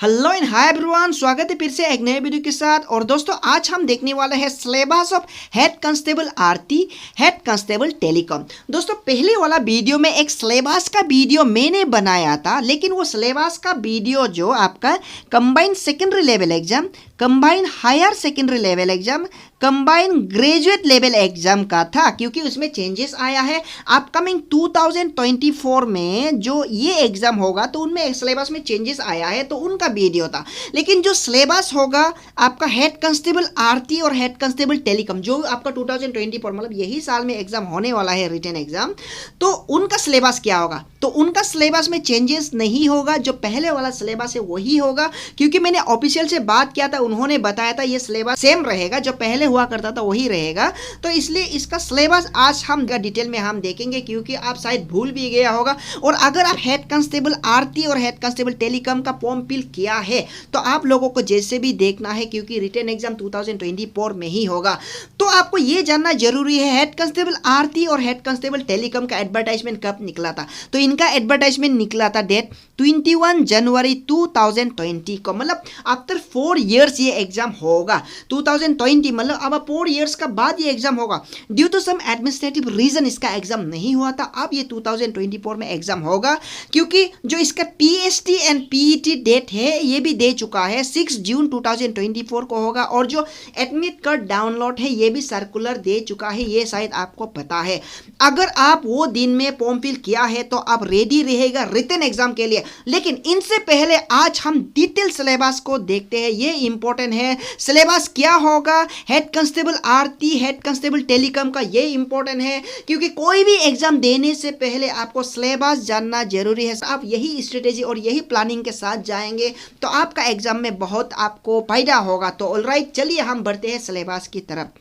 Hello and hi everyone, स्वागत है फिर से एक नए वीडियो के साथ। और दोस्तों आज हम देखने वाले हैं syllabus of head constable Aarti, head constable telecom. दोस्तों पहले वाला वीडियो में एक सिलेबस का वीडियो मैंने बनाया था, लेकिन वो सिलेबस का वीडियो जो आपका combined secondary level exam, combined higher secondary level exam, combined graduate level exam का था, क्योंकि उसमें चेंजेस आया है। अपकमिंग 2024 में जो ये एग्जाम होगा तो उनमें सिलेबस में चेंजेस आया है, तो उनका वीडियो था। लेकिन जो सिलेबस होगा आपका हेड कांस्टेबल आरती और हेड कांस्टेबल टेलीकॉम, जो आपका 2024 मतलब यही साल में एग्जाम होने वाला है, रिटन एग्जाम, तो उनका सिलेबस क्या होगा? तो उनका सिलेबस में चेंजेस नहीं होगा, जो पहले वाला सिलेबस है वही होगा। क्योंकि मैंने ऑफिशियल से बात किया था, उन्होंने बताया था ये सिलेबस सेम रहेगा, जो पहले हुआ करता था वही रहेगा। तो इसलिए इसका सिलेबस आज हम डिटेल में हम देखेंगे, क्योंकि आप शायद भूल भी गया होगा। और अगर आप हेड कांस्टेबल आरती और हेड कांस्टेबल टेलीकॉम का फॉर्म फिल किया है तो आप लोगों को जैसे भी देखना है, क्योंकि रिटन एग्जाम 2024 में ही होगा। तो आपको ये जानना जरूरी है हेड कांस्टेबल आरती और हेड कांस्टेबल टेलीकॉम का एडवर्टाइजमेंट कब निकला था। तो इनका एडवर्टाइजमेंट निकला था डेट 21 जनवरी 2020 को, मतलब आफ्टर 4 इयर्स ये एग्जाम होगा। 2020 मतलब अब 4 इयर्स का बाद ये एग्जाम होगा। Due to some administrative reason इसका एग्जाम नहीं हुआ था, अब ये 2024 में एग्जाम होगा। क्योंकि जो इसका पीएसटी एंड पीईटी डेट है ये भी दे चुका है, 6 जून 2024 को होगा। और जो एडमिट कार्ड डाउनलोड है ये भी सर्कुलर दे चुका है, ये शायद आपको पता है। अगर आप वो दिन में फॉर्म फिल किया है तो आप रेडी रहेगा रिटन एग्जाम के लिए। लेकिन इनसे पहले आज हम डिटेल सिलेबस को देखते हैं, ये इंपॉर्टेंट है। सिलेबस क्या होगा हेड कांस्टेबल आरती, हेड कांस्टेबल टेलीकॉम का, ये इंपॉर्टेंट है। क्योंकि कोई भी एग्जाम देने से पहले आपको सिलेबस जानना जरूरी है। आप यही स्ट्रेटेजी और यही प्लानिंग के साथ जाएंगे तो आपका एग्जाम में बहुत आपको फायदा होगा। तो ऑलराइट, चलिए हम बढ़ते हैं सिलेबस की तरफ।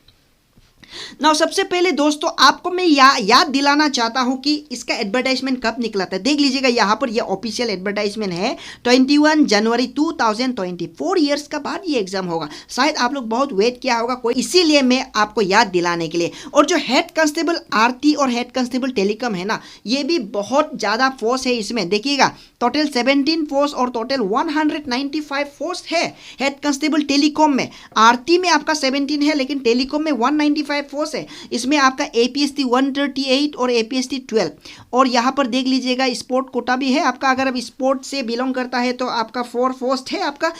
ना सबसे पहले दोस्तों आपको मैं याद दिलाना चाहता हूं कि इसका एडवर्टाइजमेंट कब निकला था। देख लीजिएगा यहाँ पर, यह ऑफिशियल एडवर्टाइजमेंट है 21 जनवरी 2020। 4 इयर्स का बाद ये एग्जाम होगा। शायद आप लोग बहुत वेट किया होगा कोई, इसीलिए मैं आपको याद दिलाने के लिए। और जो हेड कांस्टेबल आरती और हेड कांस्टेबल टेलीकॉम है ना, ये भी बहुत ज़्यादा फोर्स है इसमें। देखिएगा टोटल 17 पोस्ट और टोटल 195 पोस्ट है हेड कांस्टेबल टेलीकॉम में। आरती में आपका 17 है, लेकिन टेलीकॉम में 195 फोर्स है। इसमें आपका एपीएसटी 138 और एपीएसटी 12। और यहाँ पर देख लीजिएगा स्पोर्ट कोटा भी है आपका। अगर आप स्पोर्ट से बिलोंग करता है तो आपका 4 पोस्ट है आपका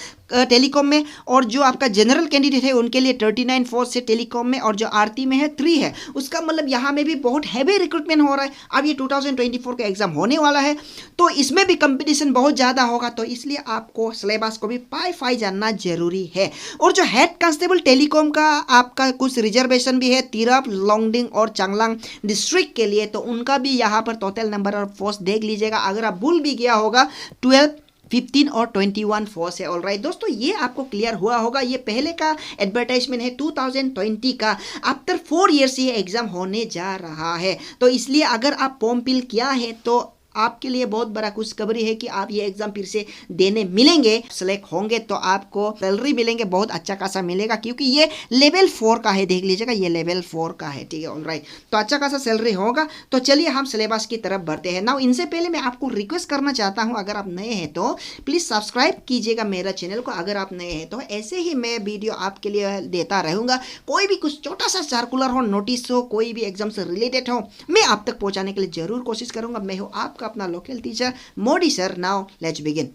टेलीकॉम में। और जो आपका जनरल कैंडिडेट है उनके लिए 39 पोस्ट है टेलीकॉम में। और जो आरती में है 3 है। उसका मतलब यहाँ में भी बहुत हैवी रिक्रूटमेंट हो रहा है। अब ये 2024 का एग्जाम होने वाला है, तो इसमें भी कंपटीशन बहुत ज़्यादा होगा। तो इसलिए आपको सिलेबस को भी पाई जानना जरूरी है। और जो हेड कांस्टेबल टेलीकॉम का आपका कुछ रिजर्वेशन भी है तिरप, लोंगडिंग और चांगलांग डिस्ट्रिक्ट के लिए, तो उनका भी यहाँ पर टोटल नंबर ऑफ पोस्ट देख लीजिएगा। अगर आप भूल भी गया होगा 12, 15 और 21 फोर्स है। ऑलराइट दोस्तों, ये आपको क्लियर हुआ होगा। ये पहले का एडवर्टाइजमेंट है 2020 का। आफ्टर 4 इयर्स ये एग्जाम होने जा रहा है। तो इसलिए अगर आप फॉर्म फिल किया है तो आपके लिए बहुत बड़ा खुशखबरी है कि आप ये एग्जाम फिर से देने मिलेंगे। सेलेक्ट होंगे तो आपको सैलरी मिलेंगे, बहुत अच्छा खासा मिलेगा। क्योंकि ये लेवल 4 का है, देख लीजिएगा ये लेवल 4 का है, ठीक है। ऑलराइट, तो अच्छा खासा सैलरी होगा। तो चलिए हम सिलेबस की तरफ बढ़ते हैं। नाउ इनसे पहले मैं आपको रिक्वेस्ट करना चाहता हूँ, अगर आप नए हैं तो प्लीज़ सब्सक्राइब कीजिएगा मेरा चैनल को। अगर आप नए हैं तो ऐसे ही मैं वीडियो आपके लिए देता रहूँगा। कोई भी कुछ छोटा सा सर्कुलर हो, नोटिस हो, कोई भी एग्जाम से रिलेटेड हो, मैं आप तक पहुँचाने के लिए जरूर कोशिश करूँगा। मैं हूँ आपका अपना local teacher Modi sir. Now let's begin.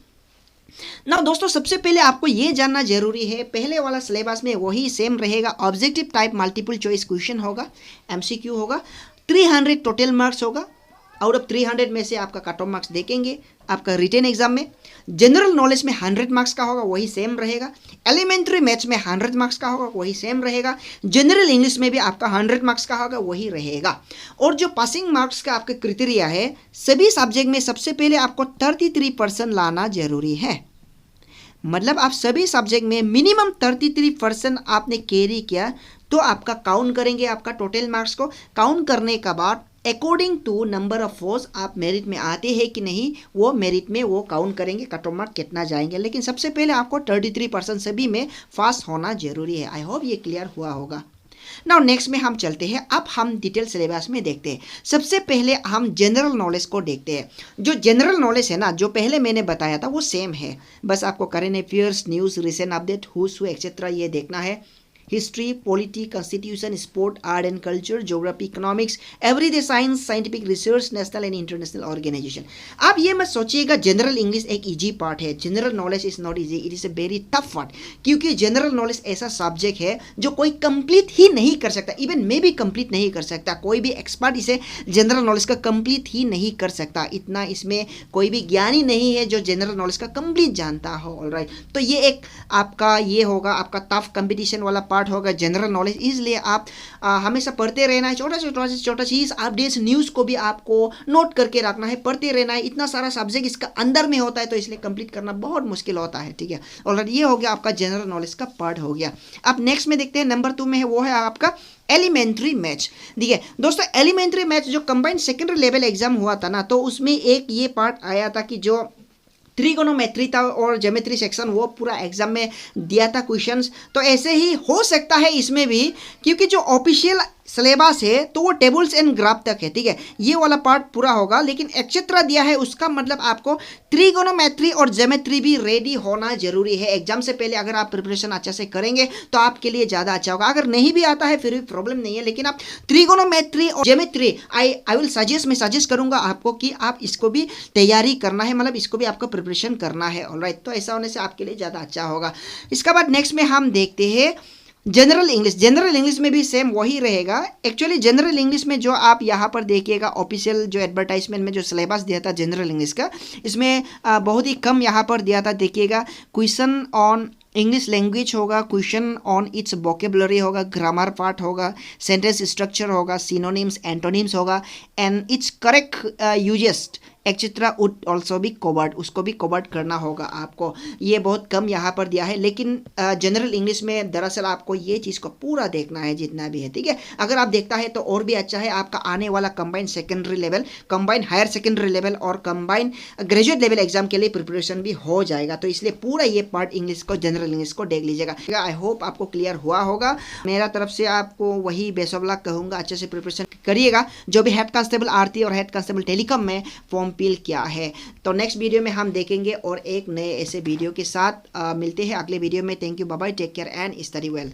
Now दोस्तों सबसे पहले आपको यह जानना जरूरी है, पहले वाला सिलेबस में वही सेम रहेगा। Objective type multiple choice question होगा, एमसीक्यू होगा, 300 टोटल मार्क्स होगा। आउट ऑफ 300 में से आपका कट ऑफ मार्क्स देखेंगे आपका रिटन एग्जाम में। जनरल नॉलेज में 100 मार्क्स का होगा, वही सेम रहेगा। एलिमेंट्री मैथ्स में 100 मार्क्स का होगा, वही सेम रहेगा। जनरल इंग्लिश में भी आपका 100 मार्क्स का होगा, वही रहेगा। और जो पासिंग मार्क्स का आपका क्राइटेरिया है, सभी सब्जेक्ट में सबसे पहले आपको 33% लाना जरूरी है। मतलब आप सभी सब्जेक्ट में मिनिमम 33% आपने कैरी किया तो आपका काउंट करेंगे। आपका टोटल मार्क्स को काउंट करने के बाद according to number of force आप मेरिट में आते हैं कि नहीं, वो मेरिट में वो काउंट करेंगे, कट ऑफ मार्क कितना जाएंगे। लेकिन सबसे पहले आपको 33% सभी में पास होना जरूरी है। आई होप ये क्लियर हुआ होगा। नाउ नेक्स्ट में हम चलते हैं, अब हम डिटेल सिलेबस में देखते हैं। सबसे पहले हम जनरल नॉलेज को देखते हैं। जो जनरल नॉलेज है ना, जो पहले मैंने बताया था वो सेम है, बस आपको current affairs, news, recent update, who's who etcetera ये देखना है। History, polity, constitution, sport, art and culture, geography, economics, everyday science, scientific research, national and international organisation. आप ये मत सोचिएगा जनरल इंग्लिश एक इजी पार्ट है। General knowledge is not easy, it is a very tough part, क्योंकि general knowledge ऐसा subject है जो कोई कंप्लीट ही नहीं कर सकता। इवन मैं भी कंप्लीट नहीं कर सकता, कोई भी एक्सपर्ट इसे जनरल नॉलेज का कंप्लीट ही नहीं कर सकता। इतना इसमें कोई भी ज्ञानी नहीं है जो जनरल नॉलेज का कंप्लीट जानता हो। ऑलराइट, तो ये एक आपका ये होगा आपका टफ कंपटीशन वाला पार्ट होगा जनरल नॉलेज। इसलिए आप हमेशा पढ़ते रहना है, छोटा चीज़, अपडेट्स, न्यूज़ को भी आपको नोट करके रखना है, पढ़ते रहना है। इतना सारा सब्जेक्ट इसका अंदर में होता है, तो इसलिए कंप्लीट करना बहुत मुश्किल होता है। ठीक है, ऑलरेडी ये हो गया आपका जनरल नॉलेज का पार्ट हो गया। अब नेक्स्ट में देखते हैं, नंबर 2 में है, वो है आपका एलिमेंट्री मैथ्स। देखिए दोस्तों, एलिमेंट्री मैथ्स जो कंबाइंड सेकेंडरी लेवल एग्जाम हुआ था ना, तो उसमें एक ये पार्ट आया था कि जो ट्रिगोनोमेट्री था और ज्योमेट्री सेक्शन, वो पूरा एग्जाम में दिया था क्वेश्चंस। तो ऐसे ही हो सकता है इसमें भी, क्योंकि जो ऑफिशियल सिलेबस है तो वो टेबल्स एंड ग्राफ तक है। ठीक है, ये वाला पार्ट पूरा होगा, लेकिन एक्सेट्रा दिया है, उसका मतलब आपको ट्रिगोनोमेट्री और ज्योमेट्री भी रेडी होना जरूरी है। एग्जाम से पहले अगर आप प्रिपरेशन अच्छा से करेंगे तो आपके लिए ज़्यादा अच्छा होगा। अगर नहीं भी आता है फिर भी प्रॉब्लम नहीं है, लेकिन आप ट्रिगोनोमेट्री और ज्योमेट्री आई विल सजेस्ट, मैं सजेस्ट करूंगा आपको कि आप इसको भी तैयारी करना है, मतलब इसको भी आपको प्रिपरेशन करना है। ऑलराइट, तो ऐसा होने से आपके लिए ज़्यादा अच्छा होगा। इसके बाद नेक्स्ट में हम देखते हैं जनरल इंग्लिश। जनरल इंग्लिश में भी सेम वही रहेगा। एक्चुअली जनरल इंग्लिश में जो आप यहाँ पर देखिएगा, ऑफिशियल जो एडवर्टाइजमेंट में जो सिलेबस दिया था जनरल इंग्लिश का, इसमें बहुत ही कम यहाँ पर दिया था। देखिएगा, क्वेश्चन ऑन इंग्लिश लैंग्वेज होगा, क्वेश्चन ऑन इट्स वोकेबुलरी होगा, ग्रामर पार्ट होगा, सेंटेंस स्ट्रक्चर होगा, सिनोनिम्स, एंटोनिम्स होगा, and it's correct uses etcetera would also भी कवर्ड, उसको भी कवर्ड करना होगा आपको। ये बहुत कम यहाँ पर दिया है, लेकिन जनरल इंग्लिश में दरअसल आपको ये चीज़ को पूरा देखना है जितना भी है। ठीक है, अगर आप देखता है तो और भी अच्छा है। आपका आने वाला combined secondary level, combined higher secondary level और कंबाइंड ग्रेजुएट लेवल एग्जाम के लिए प्रिपरेशन भी हो जाएगा। तो इसलिए पूरा ये पार्ट इंग्लिश को, जनरल इंग्लिश को देख लीजिएगा। आई होप आपको क्लियर हुआ होगा। मेरा तरफ से आपको वही बेस्ट ऑफ लक कहूँगा, अच्छे से प्रिपरेशन करिएगा। जो भी हेड कांस्टेबल आरती और हेड कांस्टेबल टेलीकॉम में फॉर्म फिल क्या है, तो नेक्स्ट वीडियो में हम देखेंगे और एक नए ऐसे वीडियो के साथ मिलते हैं अगले वीडियो में। Thank you, bye bye, take care and study well.